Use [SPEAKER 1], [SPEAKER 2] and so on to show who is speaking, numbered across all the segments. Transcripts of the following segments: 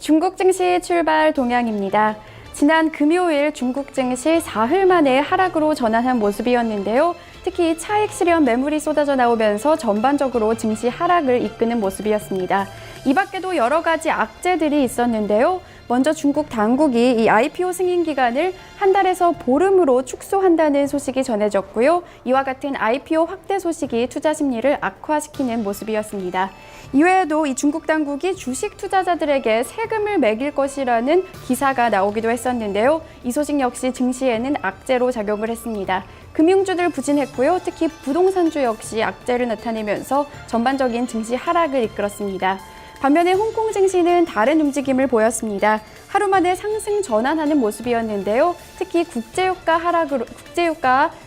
[SPEAKER 1] 중국 증시 출발 동향입니다. 지난 금요일 중국 증시 사흘 만에 하락으로 전환한 모습이었는데요. 특히 차익 실현 매물이 쏟아져 나오면서 전반적으로 증시 하락을 이끄는 모습이었습니다. 이 밖에도 여러 가지 악재들이 있었는데요. 먼저 중국 당국이 이 IPO 승인 기간을 한 달에서 보름으로 축소한다는 소식이 전해졌고요. 이와 같은 IPO 확대 소식이 투자 심리를 악화시키는 모습이었습니다. 이외에도 이 중국 당국이 주식 투자자들에게 세금을 매길 것이라는 기사가 나오기도 했었는데요. 이 소식 역시 증시에는 악재로 작용을 했습니다. 금융주들 부진했고요. 특히 부동산주 역시 악재를 나타내면서 전반적인 증시 하락을 이끌었습니다. 반면에 홍콩 증시는 다른 움직임을 보였습니다. 하루 만에 상승 전환하는 모습이었는데요. 특히 국제유가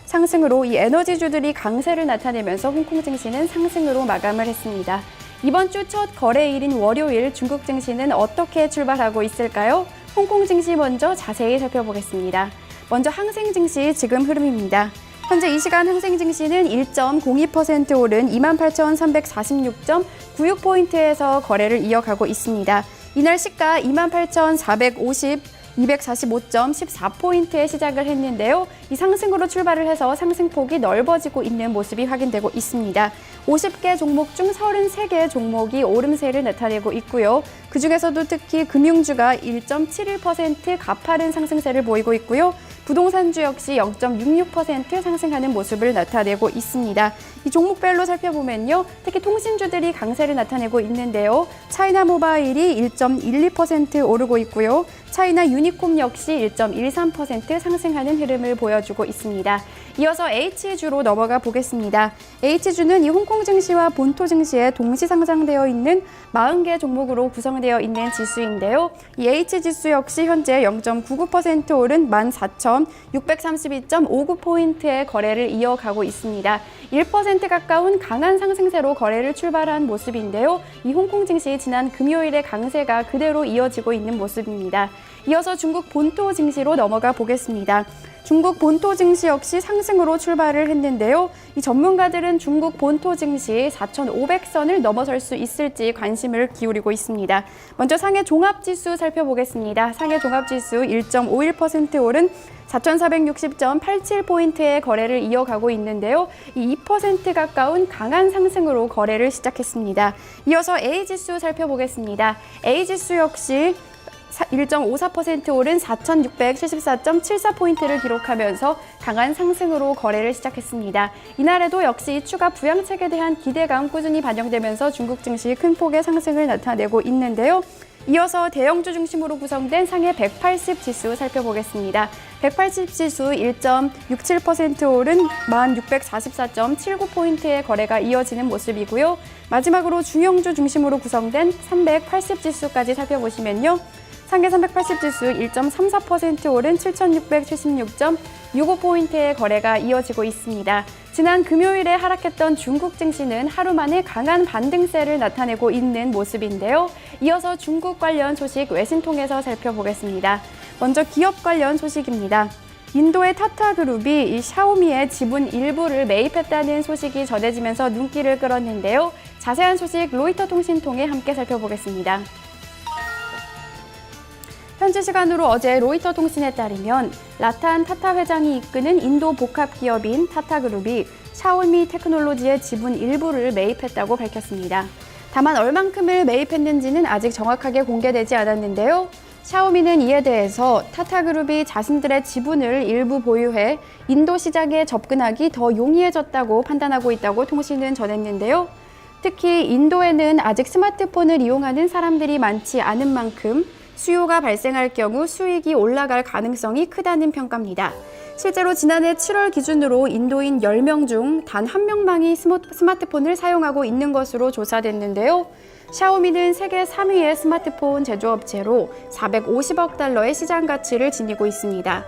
[SPEAKER 1] 상승으로 이 에너지주들이 강세를 나타내면서 홍콩 증시는 상승으로 마감을 했습니다. 이번 주 첫 거래일인 월요일 중국 증시는 어떻게 출발하고 있을까요? 홍콩 증시 먼저 자세히 살펴보겠습니다. 먼저 항생 증시 지금 흐름입니다. 현재 이 시간 항생 증시는 1.02% 오른 28,346.96포인트에서 거래를 이어가고 있습니다. 이날 시가 28,445.14포인트에 시작을 했는데요. 이 상승으로 출발을 해서 상승폭이 넓어지고 있는 모습이 확인되고 있습니다. 50개 종목 중 33개 종목이 오름세를 나타내고 있고요. 그중에서도 특히 금융주가 1.71% 가파른 상승세를 보이고 있고요. 부동산주 역시 0.66% 상승하는 모습을 나타내고 있습니다. 이 종목별로 살펴보면요. 특히 통신주들이 강세를 나타내고 있는데요. 차이나 모바일이 1.12% 오르고 있고요. 차이나 유니콤 역시 1.13% 상승하는 흐름을 보여주고 있습니다. 이어서 H주로 넘어가 보겠습니다. H주는 이 홍콩 증시와 본토 증시에 동시 상장되어 있는 40개 종목으로 구성되어 있는 지수인데요. 이 H지수 역시 현재 0.99% 오른 14,632.59포인트의 거래를 이어가고 있습니다. 1% 가까운 강한 상승세로 거래를 출발한 모습인데요. 이 홍콩 증시 지난 금요일의 강세가 그대로 이어지고 있는 모습입니다. 이어서 중국 본토 증시로 넘어가 보겠습니다. 중국 본토 증시 역시 상승으로 출발을 했는데요. 이 전문가들은 중국 본토 증시 4,500선을 넘어설 수 있을지 관심을 기울이고 있습니다. 먼저 상해 종합지수 살펴보겠습니다. 상해 종합지수 1.51% 오른 4,460.87포인트의 거래를 이어가고 있는데요. 이 2% 가까운 강한 상승으로 거래를 시작했습니다. 이어서 A지수 살펴보겠습니다. A지수 역시 1.54% 오른 4,674.74포인트를 기록하면서 강한 상승으로 거래를 시작했습니다. 이날에도 역시 추가 부양책에 대한 기대감 꾸준히 반영되면서 중국 증시 큰 폭의 상승을 나타내고 있는데요. 이어서 대형주 중심으로 구성된 상해 180 지수 살펴보겠습니다. 180 지수 1.67% 오른 1,644.79포인트의 거래가 이어지는 모습이고요. 마지막으로 중형주 중심으로 구성된 380 지수까지 살펴보시면요. 상해 380 지수 1.34% 오른 7,676.65포인트의 거래가 이어지고 있습니다. 지난 금요일에 하락했던 중국 증시는 하루 만에 강한 반등세를 나타내고 있는 모습인데요. 이어서 중국 관련 소식 외신통해서 살펴보겠습니다. 먼저 기업 관련 소식입니다. 인도의 타타그룹이 이 샤오미의 지분 일부를 매입했다는 소식이 전해지면서 눈길을 끌었는데요. 자세한 소식 로이터 통신 통해 함께 살펴보겠습니다. 현지 시간으로 어제 로이터 통신에 따르면 라탄 타타 회장이 이끄는 인도 복합 기업인 타타그룹이 샤오미 테크놀로지의 지분 일부를 매입했다고 밝혔습니다. 다만 얼만큼을 매입했는지는 아직 정확하게 공개되지 않았는데요. 샤오미는 이에 대해서 타타그룹이 자신들의 지분을 일부 보유해 인도 시장에 접근하기 더 용이해졌다고 판단하고 있다고 통신은 전했는데요. 특히 인도에는 아직 스마트폰을 이용하는 사람들이 많지 않은 만큼 수요가 발생할 경우 수익이 올라갈 가능성이 크다는 평가입니다. 실제로 지난해 7월 기준으로 인도인 10명 중 단 1명만이 스마트폰을 사용하고 있는 것으로 조사됐는데요. 샤오미는 세계 3위의 스마트폰 제조업체로 450억 달러의 시장 가치를 지니고 있습니다.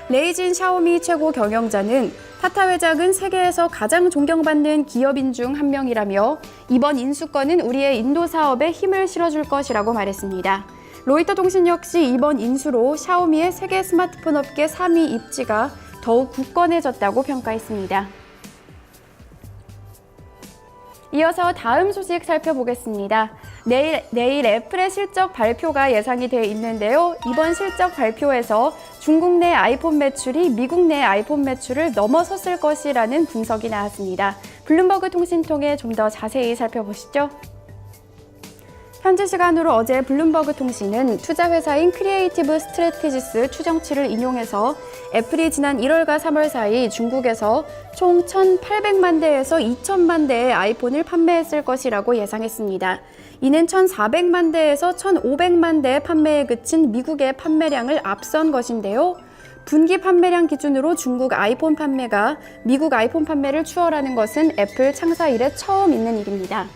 [SPEAKER 1] 레이진 샤오미 최고 경영자는 타타 회장은 세계에서 가장 존경받는 기업인 중 한 명이라며 이번 인수권은 우리의 인도 사업에 힘을 실어줄 것이라고 말했습니다. 로이터 통신 역시 이번 인수로 샤오미의 세계 스마트폰 업계 3위 입지가 더욱 굳건해졌다고 평가했습니다. 이어서 다음 소식 살펴보겠습니다. 내일 애플의 실적 발표가 예상이 돼 있는데요. 이번 실적 발표에서 중국 내 아이폰 매출이 미국 내 아이폰 매출을 넘어섰을 것이라는 분석이 나왔습니다. 블룸버그 통신 통해 좀 더 자세히 살펴보시죠. 현지 시간으로 어제 블룸버그 통신은 투자회사인 크리에이티브 스트래티지스 추정치를 인용해서 애플이 지난 1월과 3월 사이 중국에서 총 1,800만 대에서 2,000만 대의 아이폰을 판매했을 것이라고 예상했습니다. 이는 1,400만 대에서 1,500만 대의 판매에 그친 미국의 판매량을 앞선 것인데요. 분기 판매량 기준으로 중국 아이폰 판매가 미국 아이폰 판매를 추월하는 것은 애플 창사 이래 처음 있는 일입니다.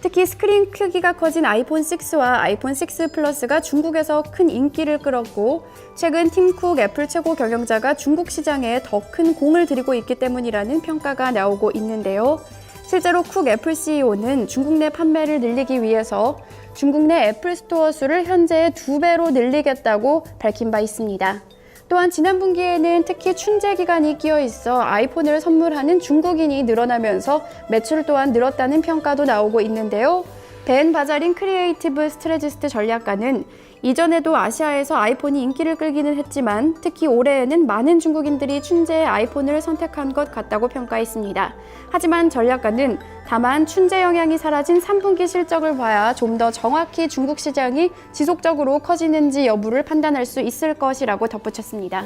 [SPEAKER 1] 특히 스크린 크기가 커진 아이폰 6와 아이폰 6 플러스가 중국에서 큰 인기를 끌었고 최근 팀 쿡 애플 최고 경영자가 중국 시장에 더 큰 공을 들이고 있기 때문이라는 평가가 나오고 있는데요. 실제로 쿡 애플 CEO는 중국 내 판매를 늘리기 위해서 중국 내 애플 스토어 수를 현재의 2배로 늘리겠다고 밝힌 바 있습니다. 또한 지난 분기에는 특히 춘제 기간이 끼어 있어 아이폰을 선물하는 중국인이 늘어나면서 매출 또한 늘었다는 평가도 나오고 있는데요. 벤 바자린 크리에이티브 스트래티지스트 전략가는 이전에도 아시아에서 아이폰이 인기를 끌기는 했지만 특히 올해에는 많은 중국인들이 춘제에 아이폰을 선택한 것 같다고 평가했습니다. 하지만 전략가는 다만 춘제 영향이 사라진 3분기 실적을 봐야 좀 더 정확히 중국 시장이 지속적으로 커지는지 여부를 판단할 수 있을 것이라고 덧붙였습니다.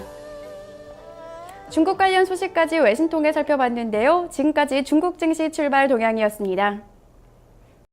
[SPEAKER 1] 중국 관련 소식까지 외신 통해 살펴봤는데요. 지금까지 중국 증시 출발 동향이었습니다.